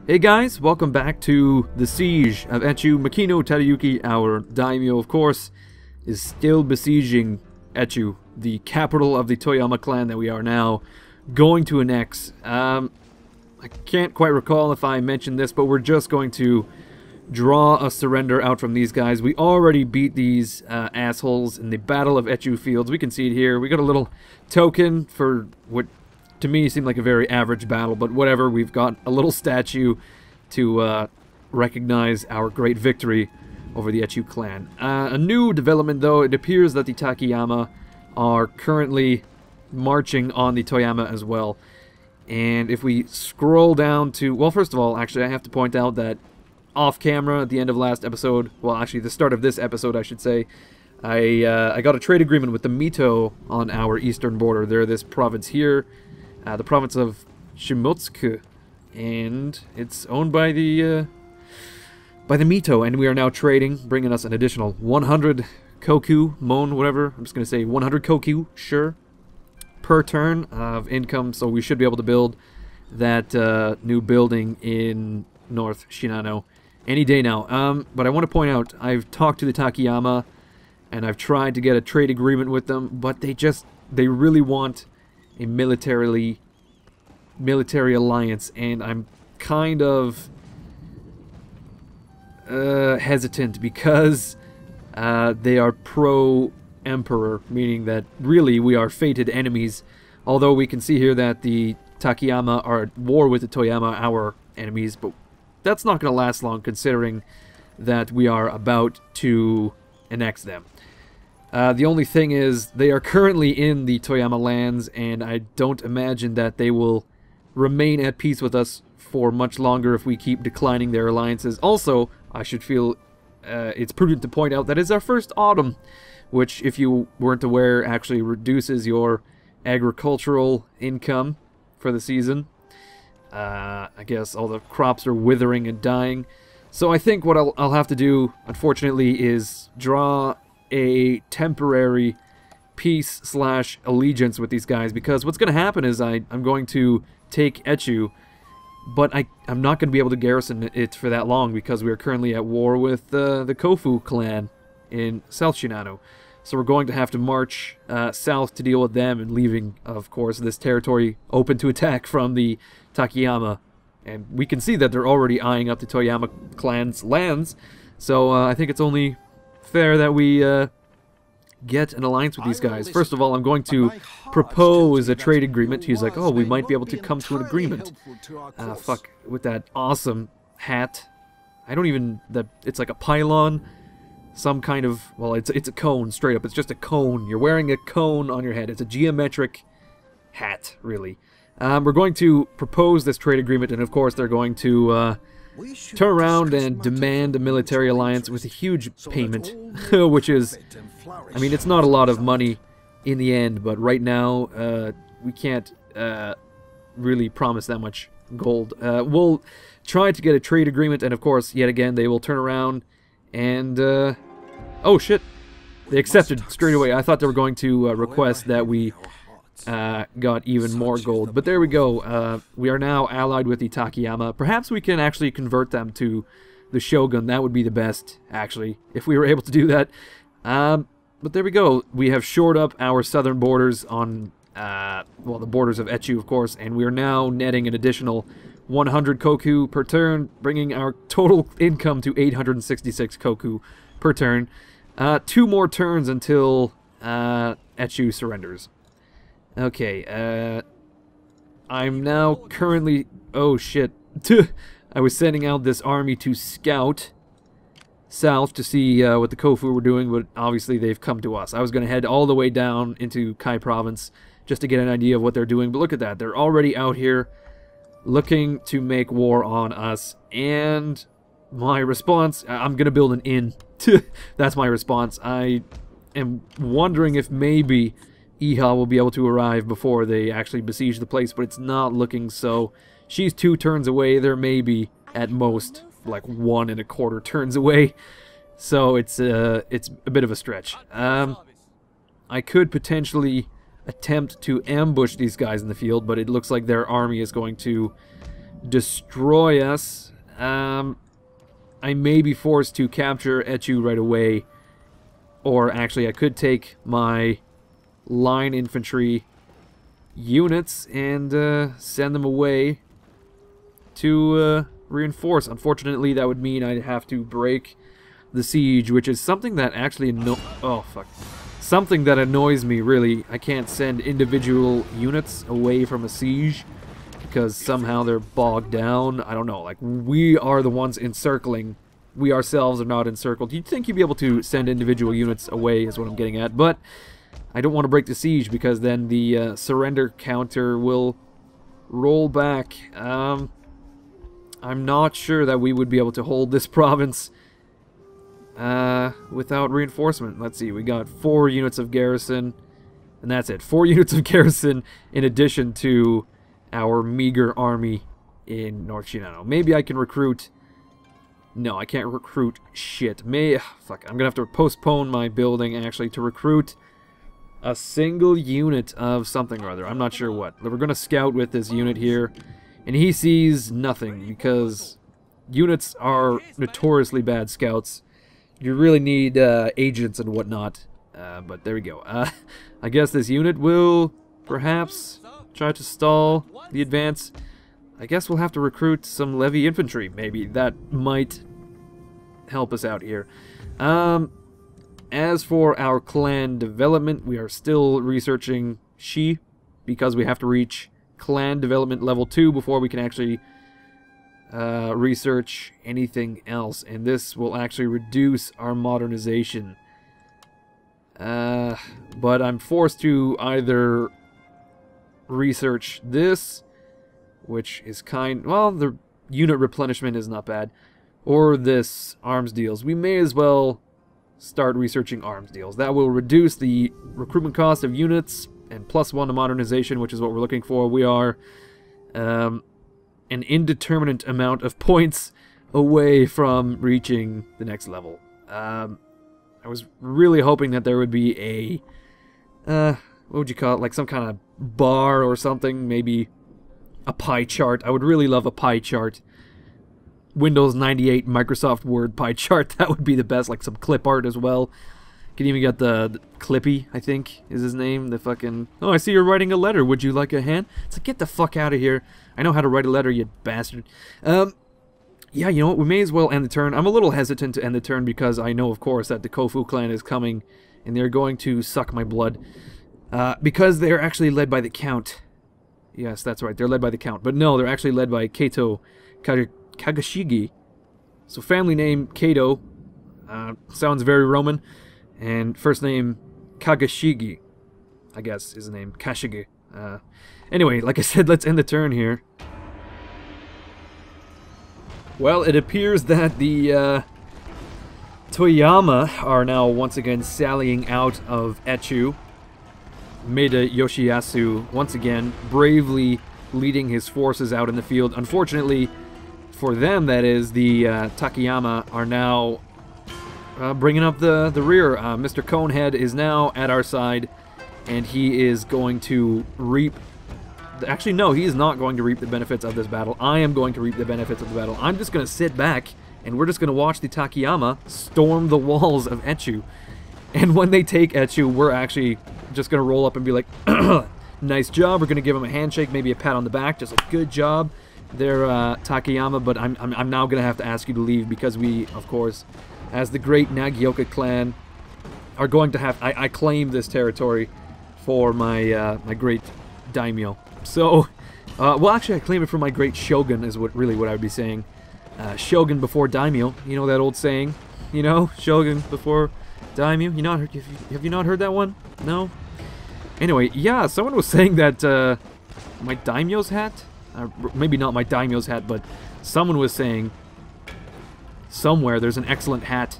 Hey guys, welcome back to the Siege of Echu. Makino Tadayuki, our daimyo, of course, is still besieging Echu, the capital of the Toyama clan that we are now going to annex. I can't quite recall if I mentioned this, but we're just going to draw a surrender out from these guys. We already beat these assholes in the Battle of Echu Fields. We can see it here. We got a little token for what to me seemed like a very average battle, but whatever. We've got a little statue to recognize our great victory over the Echu clan. A new development, though, it appears that the Takayama are currently marching on the Toyama as well. And if we scroll down to... Well, first of all, actually, I have to point out that off-camera at the end of last episode, well, actually, the start of this episode, I should say, I got a trade agreement with the Mito on our eastern border. They're this province here, the province of Shimotsuku, and it's owned by the Mito, and we are now trading, bringing us an additional 100 koku, mon, whatever. I'm just going to say 100 koku, sure, per turn of income, so we should be able to build that new building in North Shinano any day now. But I want to point out, I've talked to the Takayama, and I've tried to get a trade agreement with them, but they really want a military alliance, and I'm kind of hesitant because they are pro-emperor, meaning that really we are fated enemies, although we can see here that the Takayama are at war with the Toyama, our enemies, but that's not going to last long considering that we are about to annex them. The only thing is, they are currently in the Toyama lands, and I don't imagine that they will remain at peace with us for much longer if we keep declining their alliances. Also, I should feel it's prudent to point out that it's our first autumn, which, if you weren't aware, actually reduces your agricultural income for the season. I guess all the crops are withering and dying. So I think what I'll have to do, unfortunately, is draw a temporary peace/allegiance with these guys, because what's going to happen is I'm going to take Echu, but I'm not going to be able to garrison it for that long because we are currently at war with the Kofu clan in South Shinano. So we're going to have to march south to deal with them, and leaving, of course, this territory open to attack from the Takayama. And we can see that they're already eyeing up the Toyama clan's lands, so I think it's only fair that we get an alliance with these guys. First of all, I'm going to propose a trade agreement. He's like, oh, we might be able to come to an agreement. Fuck, with that awesome hat. I don't even... It's like a pylon. Some kind of... Well, it's a cone, straight up. It's just a cone. You're wearing a cone on your head. It's a geometric hat, really. We're going to propose this trade agreement, and of course they're going to turn around and demand a military alliance with a huge payment, which is, I mean, it's not a lot of money in the end, but right now we can't really promise that much gold. We'll try to get a trade agreement, and of course, yet again, they will turn around and, oh shit, they accepted straight away. I thought they were going to request that we got even more gold, but there we go. We are now allied with the Takayama. Perhaps we can actually convert them to the Shogun. That would be the best, actually, if we were able to do that. But there we go. We have shored up our southern borders on, well, the borders of Echu, of course, and we are now netting an additional 100 koku per turn, bringing our total income to 866 koku per turn. 2 more turns until Echu surrenders. Okay, I'm now currently... Oh, shit. I was sending out this army to scout south to see what the Kofu were doing, but obviously they've come to us. I was going to head all the way down into Kai province just to get an idea of what they're doing, but look at that. They're already out here looking to make war on us, and my response... I'm going to build an inn. That's my response. I am wondering if maybe Iha will be able to arrive before they actually besiege the place, but it's not looking so. She's 2 turns away. There may be, at most, like 1 1/4 turns away. So it's a bit of a stretch. I could potentially attempt to ambush these guys in the field, but it looks like their army is going to destroy us. I may be forced to capture Echu right away. Or actually, I could take my line infantry units and send them away to reinforce. Unfortunately, that would mean I'd have to break the siege, which is something that actually something that annoys me, really. I can't send individual units away from a siege because somehow they're bogged down. I don't know, like, we are the ones encircling. We ourselves are not encircled. You'd think you'd be able to send individual units away is what I'm getting at, but I don't want to break the siege because then the surrender counter will roll back. I'm not sure that we would be able to hold this province without reinforcement. Let's see, we got 4 units of garrison, and that's it. 4 units of garrison in addition to our meager army in North Shinano. Maybe I can recruit... No, I can't recruit shit. Fuck, I'm gonna have to postpone my building, actually, to recruit a single unit of something or other. I'm not sure what. We're gonna scout with this unit here, and he sees nothing, because units are notoriously bad scouts. You really need agents and whatnot. But there we go. I guess this unit will perhaps try to stall the advance. I guess we'll have to recruit some levy infantry, maybe. That might help us out here. As for our clan development, we are still researching Shi, because we have to reach clan development level 2 before we can actually research anything else. And this will actually reduce our modernization. But I'm forced to either research this, which is well, the unit replenishment is not bad, or this arms deals. We may as well start researching arms deals. That will reduce the recruitment cost of units and +1 to modernization, which is what we're looking for. We are an indeterminate amount of points away from reaching the next level. I was really hoping that there would be a what would you call it, like some kind of bar or something, maybe a pie chart. I would really love a pie chart. Windows 98 Microsoft Word pie chart. That would be the best, like some clip art as well. Can even get the Clippy, I think is his name, the fucking... Oh, I see you're writing a letter. Would you like a hand? It's like, get the fuck out of here. I know how to write a letter, you bastard. Yeah, you know what? We may as well end the turn. I'm a little hesitant to end the turn because I know, of course, that the Kofu clan is coming and they're going to suck my blood. Because they're actually led by the Count. Yes, that's right. They're led by the Count. But no, they're actually led by Kato Kagashigi. So family name Kato. Sounds very Roman. And first name Kagashigi, I guess, is the name. Kashigi. Anyway, like I said, let's end the turn here. Well, it appears that the Toyama are now once again sallying out of Echu. Maeda Yoshiyasu, once again, bravely leading his forces out in the field. Unfortunately, for them, that is, the Takayama are now bringing up the rear. Mr. Conehead is now at our side, and he is going to reap... Actually, no, he is not going to reap the benefits of this battle. I am going to reap the benefits of the battle. I'm just going to sit back, and we're just going to watch the Takayama storm the walls of Echu. And when they take Echu, we're actually just going to roll up and be like, nice job. We're going to give him a handshake, maybe a pat on the back, just a good job there, Takayama. But I'm now going to have to ask you to leave because we, of course, as the great Nagaoka clan, are going to have... I claim this territory for my my great daimyo. So, well, actually, I claim it for my great shogun is really what I would be saying. Shogun before daimyo. You know that old saying? You know, shogun before daimyo. Have you not heard that one? No? Anyway, yeah, someone was saying that my daimyo's hat? Maybe not my daimyo's hat, but someone was saying somewhere there's an excellent hat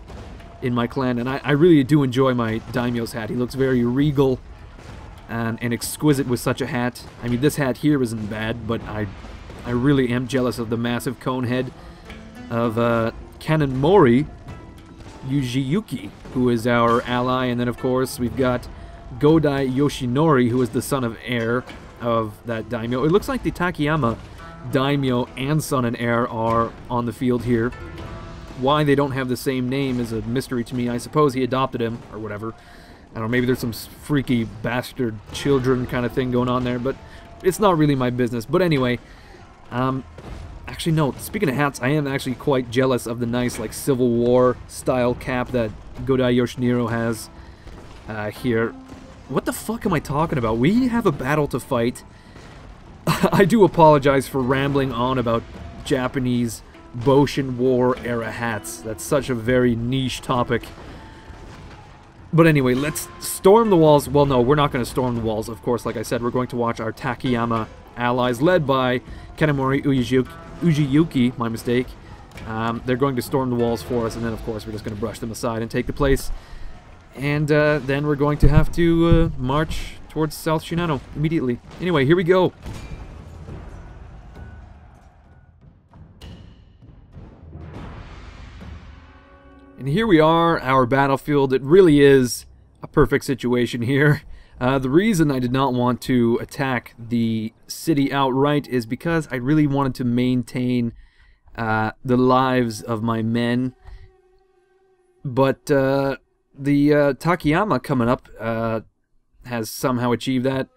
in my clan, and I really do enjoy my daimyo's hat. He looks very regal and exquisite with such a hat. I mean, this hat here isn't bad, but I really am jealous of the massive cone head of Kanon Mori Yujiyuki, who is our ally, and then of course we've got Godai Yoshinori, who is the son of heir of that daimyo. It looks like the Takayama daimyo and son and heir are on the field here. Why they don't have the same name is a mystery to me. I suppose he adopted him, or whatever. I don't know, maybe there's some freaky bastard children kind of thing going on there, but it's not really my business. But anyway, actually no, speaking of hats, I am actually quite jealous of the nice, like, Civil War style cap that Godai Yoshiniro has here. What the fuck am I talking about? We have a battle to fight. I do apologize for rambling on about Japanese Boshin War era hats. That's such a very niche topic. But anyway, let's storm the walls. Well, no, we're not going to storm the walls, of course. Like I said, we're going to watch our Takayama allies, led by Kanamori Ujiyuki, my mistake. They're going to storm the walls for us, and then, of course, we're just going to brush them aside and take the place. And then we're going to have to march towards South Shinano immediately. Anyway, here we go. And here we are, our battlefield. It really is a perfect situation here. The reason I did not want to attack the city outright is because I really wanted to maintain the lives of my men. But the Takayama coming up has somehow achieved that,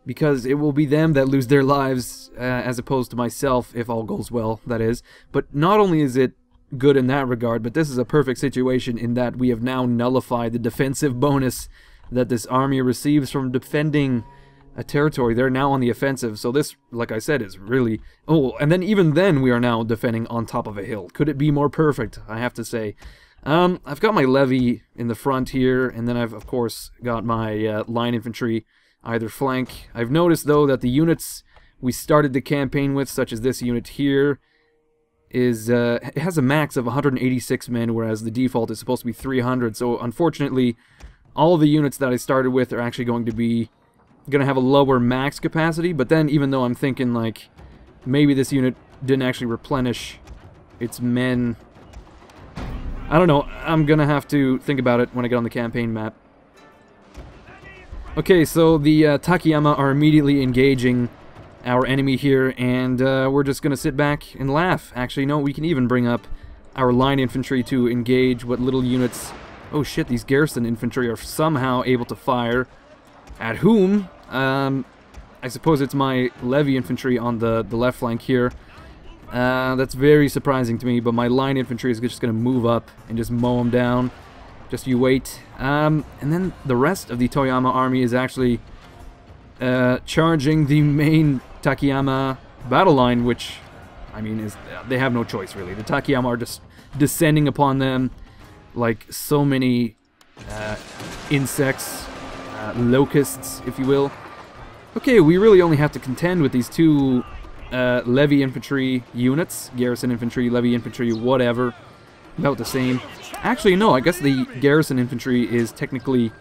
because it will be them that lose their lives as opposed to myself, if all goes well, that is. But not only is it good in that regard, but this is a perfect situation in that we have now nullified the defensive bonus that this army receives from defending a territory. They're now on the offensive, so this, like I said, is really... Oh, and then even then we are now defending on top of a hill. Could it be more perfect, I have to say. I've got my levy in the front here, and then I've, of course, got my line infantry either flank. I've noticed, though, that the units we started the campaign with, such as this unit here, is it has a max of 186 men, whereas the default is supposed to be 300. So unfortunately, all the units that I started with are actually going to have a lower max capacity. But then, even though I'm thinking like maybe this unit didn't actually replenish its men, I don't know. I'm gonna have to think about it when I get on the campaign map. Okay, so the Takayama are immediately engaging our enemy here, and we're just gonna sit back and laugh. Actually, no, we can even bring up our line infantry to engage what little units... Oh shit, these garrison infantry are somehow able to fire. At whom? I suppose it's my levy infantry on the left flank here. That's very surprising to me, but my line infantry is just gonna move up and just mow them down. Just you wait. And then the rest of the Toyama army is actually charging the main Takayama battle line, which, I mean, is they have no choice, really. The Takayama are just descending upon them like so many insects, locusts, if you will. Okay, we really only have to contend with these two levy infantry units. Garrison infantry, levy infantry, whatever. About the same. Actually, no, I guess the garrison infantry is technically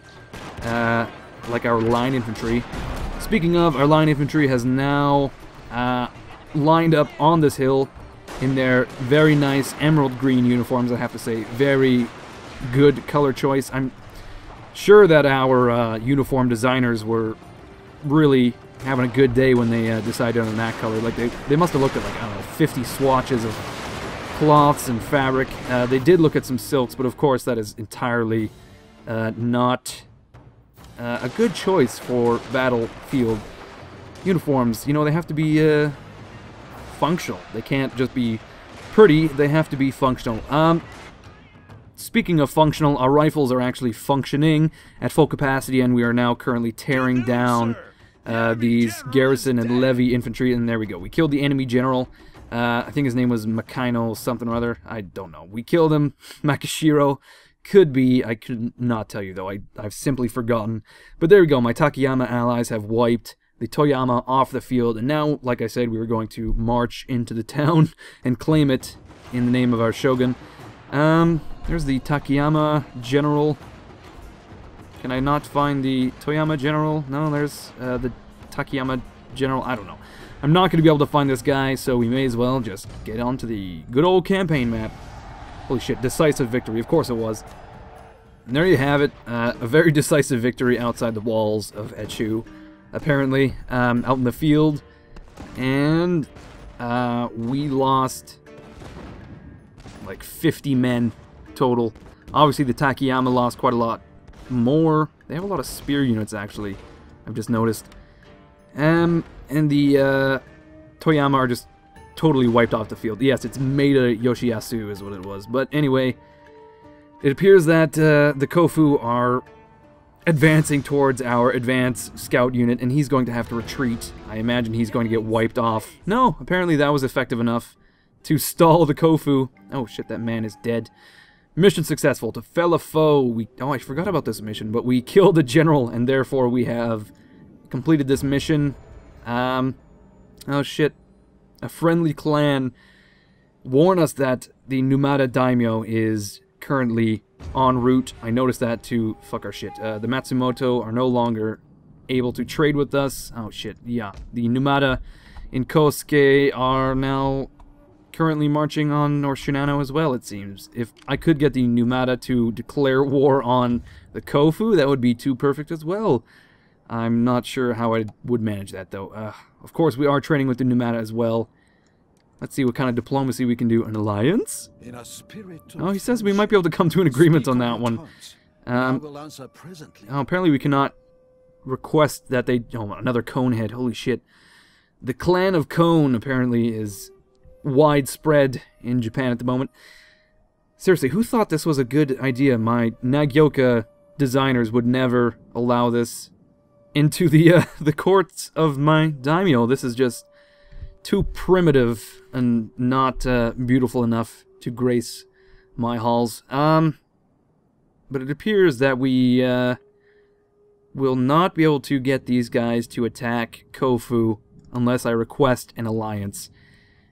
like our line infantry. Speaking of, our line infantry has now lined up on this hill in their very nice emerald green uniforms, I have to say. Very good color choice. I'm sure that our uniform designers were really having a good day when they decided on that color. Like, they must have looked at, like, I don't know, 50 swatches of cloths and fabric. They did look at some silks, but of course that is entirely not a good choice for battlefield uniforms. You know, they have to be functional. They can't just be pretty, they have to be functional. Speaking of functional, our rifles are actually functioning at full capacity, and we are now currently tearing down these garrison and levy infantry, and there we go. We killed the enemy general. I think his name was Makaino something or other. I don't know. We killed him. Makishiro. Could be. I could not tell you, though. I've simply forgotten. But there we go. My Takayama allies have wiped the Toyama off the field. And now, like I said, we were going to march into the town and claim it in the name of our Shogun. There's the Takayama general. Can I not find the Toyama general? No, there's the Takayama general. I don't know. I'm not going to be able to find this guy, so we may as well just get onto the good old campaign map. Holy shit, decisive victory. Of course it was. And there you have it. A very decisive victory outside the walls of Echu, apparently, out in the field. And we lost like 50 men total. Obviously, the Takayama lost quite a lot more. They have a lot of spear units, actually. I've just noticed. And the Toyama are just totally wiped off the field. Yes, it's Maeda Yoshiyasu is what it was. But anyway, it appears that the Kofu are advancing towards our advanced scout unit, and he's going to have to retreat. I imagine he's going to get wiped off. No, apparently that was effective enough to stall the Kofu. Oh shit, that man is dead. Mission successful. To fell a foe. Oh, I forgot about this mission, but we killed a general, and therefore we have completed this mission. Oh shit. A friendly clan warned us that the Numata Daimyo is currently en route. I noticed that to fuck our shit. The Matsumoto are no longer able to trade with us. Oh shit, yeah. The Numata in Kosuke are now currently marching on North Shinano as well, it seems. If I could get the Numata to declare war on the Kofu, that would be too perfect as well. I'm not sure how I would manage that, though. Of course, we are training with the Numata as well. Let's see what kind of diplomacy we can do. An alliance? Oh, he says we might be able to come to an agreement on that one. Oh, apparently we cannot request that they... Oh, another Conehead. Holy shit. The clan of Kone, apparently, is widespread in Japan at the moment. Seriously, who thought this was a good idea? My Nagaoka designers would never allow this into the courts of my daimyo. This is just too primitive and not beautiful enough to grace my halls. But it appears that we will not be able to get these guys to attack Kofu unless I request an alliance.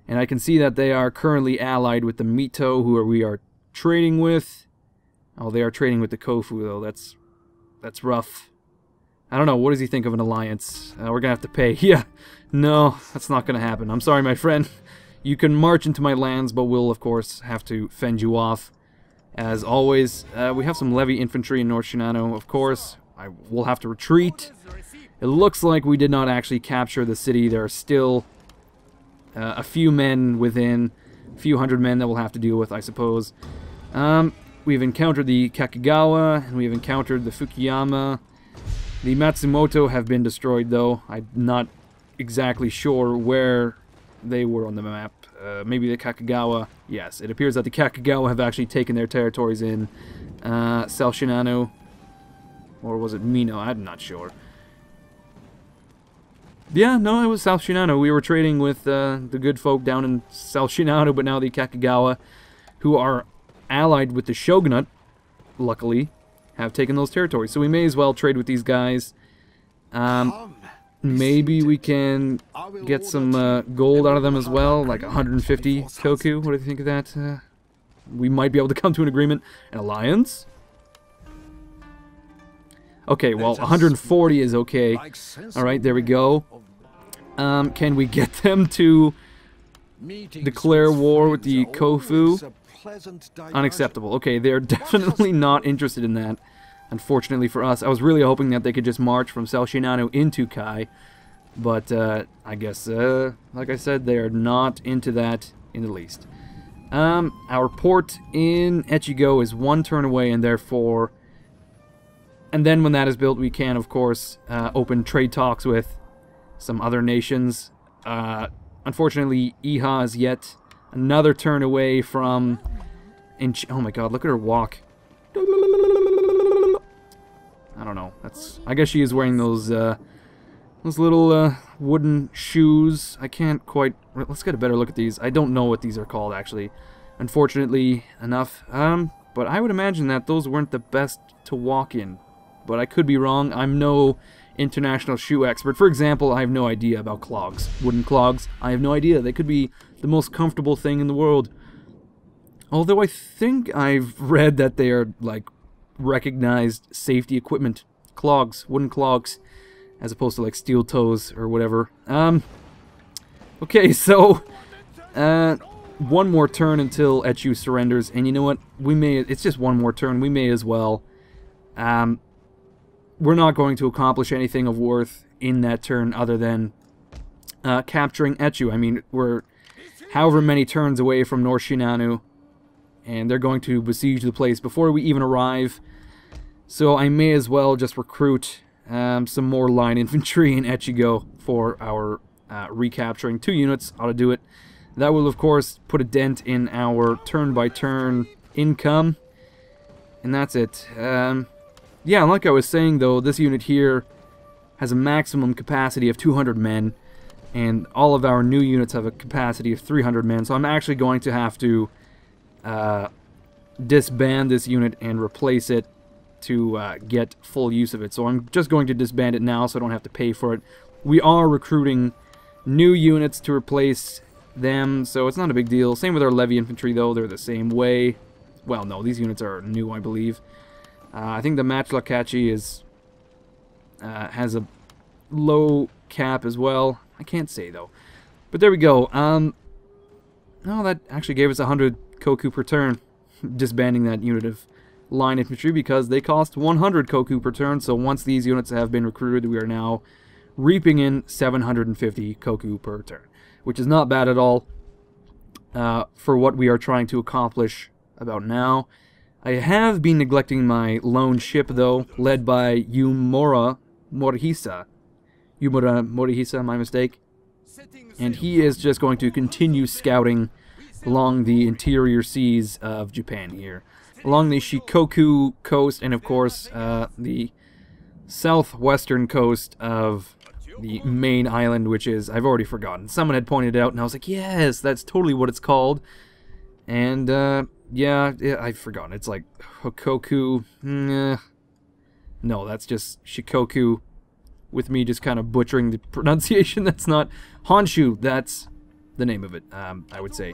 And I can see that they are currently allied with the Mito, who we are trading with. Oh, they are trading with the Kofu, though. That's rough. I don't know. What does he think of an alliance? We're going to have to pay. Yeah. No, that's not going to happen. I'm sorry, my friend. You can march into my lands, but we'll, of course, have to fend you off. As always, we have some levy infantry in North Shinano, of course. I will have to retreat. It looks like we did not actually capture the city. There are still a few men within, a few hundred men that we'll have to deal with, I suppose. We've encountered the Kakigawa, and we've encountered the Fukuyama. The Matsumoto have been destroyed, though. I'm not exactly sure where they were on the map. Maybe the Kakigawa. Yes, it appears that the Kakigawa have actually taken their territories in South Shinano. Or was it Mino? I'm not sure. Yeah, no, it was South Shinano. We were trading with the good folk down in South Shinano, but now the Kakigawa, who are allied with the Shogunate, luckily, have taken those territories. So we may as well trade with these guys. Maybe we can get some gold out of them as well, like 150 koku. What do you think of that? We might be able to come to an agreement. An alliance? Okay, well, 140 is okay. Alright, there we go. Can we get them to declare war with the Kofu? Unacceptable. Okay, they're definitely not interested in that, unfortunately for us. I was really hoping that they could just march from South Shinano into Kai, but I guess, like I said, they are not into that in the least. Our port in Echigo is 1 turn away, and therefore... And then when that is built, we can, of course, open trade talks with some other nations. Unfortunately, Iha is yet another turn away from... Oh my god, look at her walk. I don't know. I guess she is wearing those little wooden shoes. I can't quite... Let's get a better look at these. I don't know what these are called, actually. Unfortunately enough. But I would imagine that those weren't the best to walk in. But I could be wrong. I'm no international shoe expert. For example, I have no idea about clogs. Wooden clogs. I have no idea. They could be the most comfortable thing in the world. Although I think I've read that they are, like, recognized safety equipment. Clogs. Wooden clogs. As opposed to, like, steel toes or whatever. Okay, so... one more turn until Echu surrenders. And you know what? It's just one more turn. We may as well... we're not going to accomplish anything of worth in that turn other than capturing Echu. I mean, we're however many turns away from North Shinano, and they're going to besiege the place before we even arrive. So I may as well just recruit some more line infantry in Echigo for our recapturing. 2 units ought to do it. That will, of course, put a dent in our turn-by-turn income. And that's it. Yeah, like I was saying, though, this unit here has a maximum capacity of 200 men. And all of our new units have a capacity of 300 men. So I'm actually going to have to disband this unit and replace it to get full use of it. So I'm just going to disband it now so I don't have to pay for it. We are recruiting new units to replace them, so it's not a big deal. Same with our levy infantry, though. They're the same way. Well, no, these units are new, I believe. I think the Matchlakachi is has a low cap as well. I can't say, though. But there we go. No, that actually gave us 100 koku per turn, disbanding that unit of line infantry, because they cost 100 koku per turn. So once these units have been recruited, we are now reaping in 750 koku per turn, which is not bad at all for what we are trying to accomplish about now. I have been neglecting my lone ship, though, led by Yumura Morihisa. Yumura Morihisa, my mistake. And he is just going to continue scouting along the interior seas of Japan here. Along the Shikoku coast and, of course, the southwestern coast of the main island, which is, I've already forgotten. Someone had pointed it out, and I was like, yes, that's totally what it's called. And, yeah, I've forgotten. It's like Hokoku. No, that's just Shikoku, with me just kind of butchering the pronunciation. That's not Honshu. That's the name of it, I would say.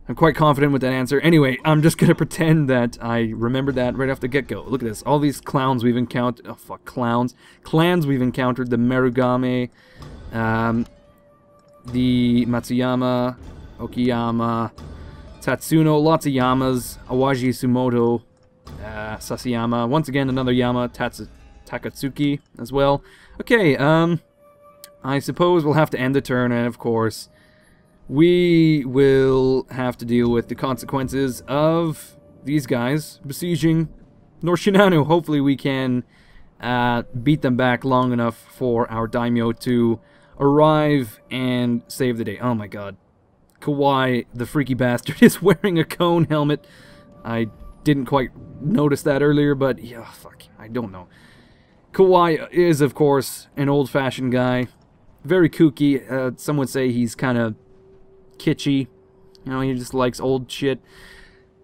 I'm quite confident with that answer. Anyway, I'm just going to pretend that I remembered that right off the get-go. Look at this. All these clowns we've encountered. Oh, fuck, clowns. Clans we've encountered. The Merugame, the Matsuyama, Okiyama, Tatsuno, lots of Yamas, Awaji Sumoto, Sasayama. Once again, another Yama, Takatsuki as well. Okay, I suppose we'll have to end the turn, and of course, we will have to deal with the consequences of these guys besieging North Shinano. Hopefully we can beat them back long enough for our daimyo to arrive and save the day. Oh my god. Kawai, the freaky bastard, is wearing a cone helmet. I didn't quite notice that earlier, but yeah, fuck, I don't know. Kawai is, of course, an old-fashioned guy. Very kooky. Some would say he's kind of kitschy. You know, he just likes old shit.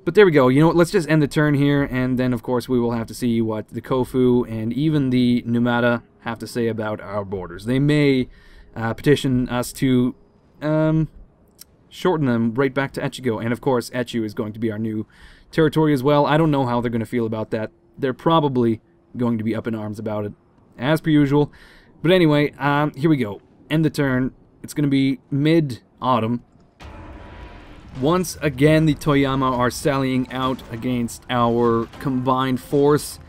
But there we go. You know what? Let's just end the turn here, and then, of course, we will have to see what the Kofu and even the Numata have to say about our borders. They may petition us to shorten them right back to Echigo, and, of course, Echu is going to be our new territory as well. I don't know how they're going to feel about that. They're probably going to be up in arms about it, as per usual. But anyway, here we go. End the turn. It's going to be mid-autumn. Once again, the Toyama are sallying out against our combined force,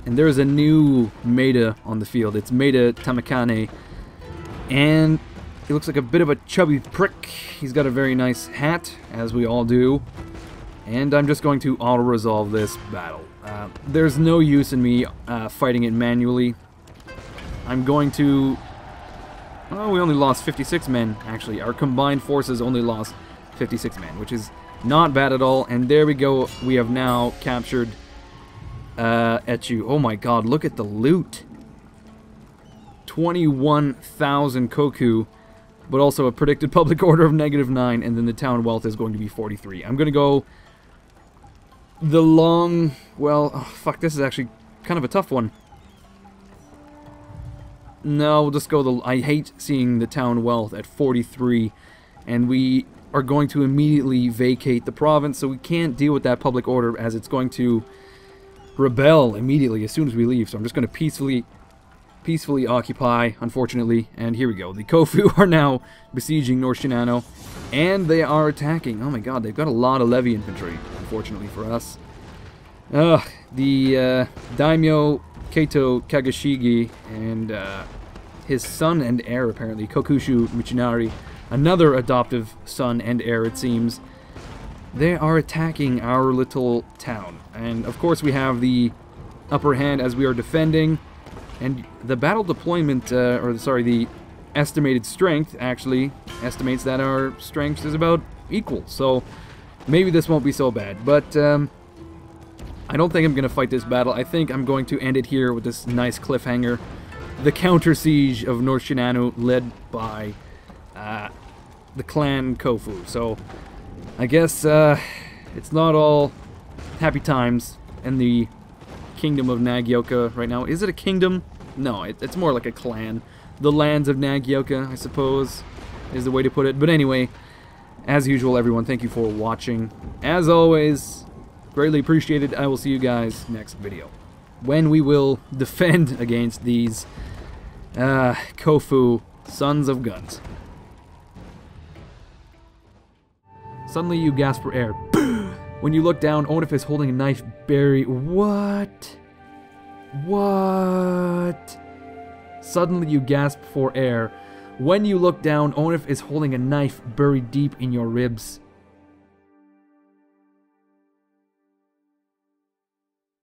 and there's a new Maida on the field. It's Maida Tamakane, and he looks like a bit of a chubby prick. He's got a very nice hat, as we all do, and I'm just going to auto-resolve this battle. There's no use in me fighting it manually. I'm going to... Oh, we only lost 56 men, actually. Our combined forces only lost 56 men, which is not bad at all. And there we go. We have now captured Echu. Oh my god, look at the loot. 21,000 koku, but also a predicted public order of -9, and then the town wealth is going to be 43. I'm going to go the long... Well, oh, fuck, this is actually kind of a tough one. No, we'll just go the... I hate seeing the town wealth at 43, and we are going to immediately vacate the province, so we can't deal with that public order as it's going to rebel immediately as soon as we leave. So I'm just going to peacefully occupy, unfortunately, and here we go. The Kofu are now besieging North Shinano, and they are attacking. Oh my god, they've got a lot of levy infantry, unfortunately for us. The Daimyo Keito Kagashigi and his son and heir, apparently, Kokushu Michinari, another adoptive son and heir, it seems. They are attacking our little town. And, of course, we have the upper hand as we are defending. And the battle deployment, the estimated strength, actually, estimates that our strength is about equal. So, maybe this won't be so bad. But, I don't think I'm going to fight this battle. I think I'm going to end it here with this nice cliffhanger. The counter-siege of North Shinano, led by the clan Kofu. So, I guess it's not all happy times in the Kingdom of Nagaoka right now. Is it a kingdom? No, it's more like a clan. The lands of Nagaoka, I suppose, is the way to put it. But anyway, as usual, everyone, thank you for watching. As always, greatly appreciated. I will see you guys next video, when we will defend against these Kofu sons of guns. Suddenly you gasp for air. When you look down, Onif is holding a knife buried. What? What? Suddenly you gasp for air. When you look down, Onif is holding a knife buried deep in your ribs.